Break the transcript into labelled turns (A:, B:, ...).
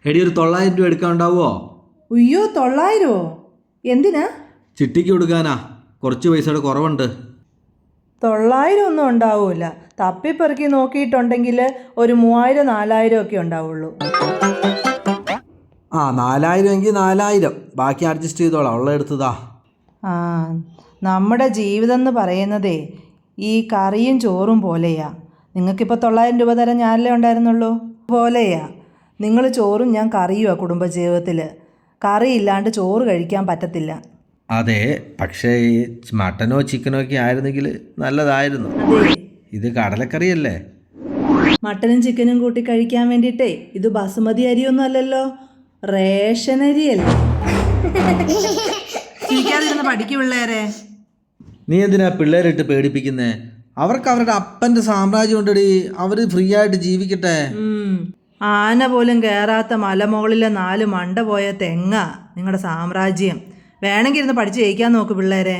A: എടി ഒരു 900 രൂപ എടുക്കാൻ ഉണ്ടാവുമോ?
B: അയ്യോ 900-ഓ? എന്തിനാ?
A: ചിട്ടിക്ക് കൊടുക്കാനാ, കുറച്ച് പൈസയുടെ കുറവുണ്ട്.
B: 900 ഒന്നും ഉണ്ടാവൂല. തപ്പിപ്പെറുക്കി നോക്കിയിട്ടുണ്ടെങ്കിൽ ഒരു 3000-4000 ഒക്കെ ഉണ്ടാവുള്ളൂ.
A: ആ 4000 എങ്കിൽ 4000, ബാക്കി അഡ്ജസ്റ്റ് ചെയ്തോളാം, ഉള്ള എടുത്തതാ.
B: ആ, നമ്മുടെ ജീവിതം എന്ന് പറയുന്നതേ ഈ കറിയും ചോറും പോലെയാ. നിങ്ങൾക്കിപ്പോൾ 900 രൂപ തരാൻ ഞാനല്ലേ ഉണ്ടായിരുന്നുള്ളൂ. പോലെയാ നിങ്ങൾ ചോറും ഞാൻ കറിയുവാ കുടുംബജീവിതത്തിൽ. കറി ഇല്ലാണ്ട് ചോറ് കഴിക്കാൻ പറ്റത്തില്ല.
A: അതെ, പക്ഷേ ഈ മട്ടനോ ചിക്കനോ ഒക്കെ ആയിരുന്നെങ്കിൽ നല്ലതായിരുന്നു.
B: അതെ,
A: ഇത് കടലക്കറിയല്ലേ.
B: മട്ടനും ചിക്കനും കൂട്ടി കഴിക്കാൻ വേണ്ടിയിട്ടേ ഇത് ബസുമതി അരിയൊന്നും അല്ലല്ലോ, റേഷൻ അരിയല്ലേ. ചിരിക്കാതിരുന്ന് പഠിക്കു പിള്ളേരെ.
A: നീ എന്തിനാ പിള്ളേരിട്ട് പേടിപ്പിക്കുന്നേ? അവർക്ക് അവരുടെ അപ്പൻ്റെ സാമ്രാജ്യം ഉണ്ടടി, അവർ ഫ്രീ ആയിട്ട് ജീവിക്കട്ടെ.
B: ആന പോലും കയറാത്ത മലമുകളിലെ 4 മണ്ട പോയ തെങ്ങ നിങ്ങളുടെ സാമ്രാജ്യം. വേണമെങ്കിൽ ഇരുന്ന് പഠിച്ച് ജയിക്കാൻ നോക്ക് പിള്ളേരെ.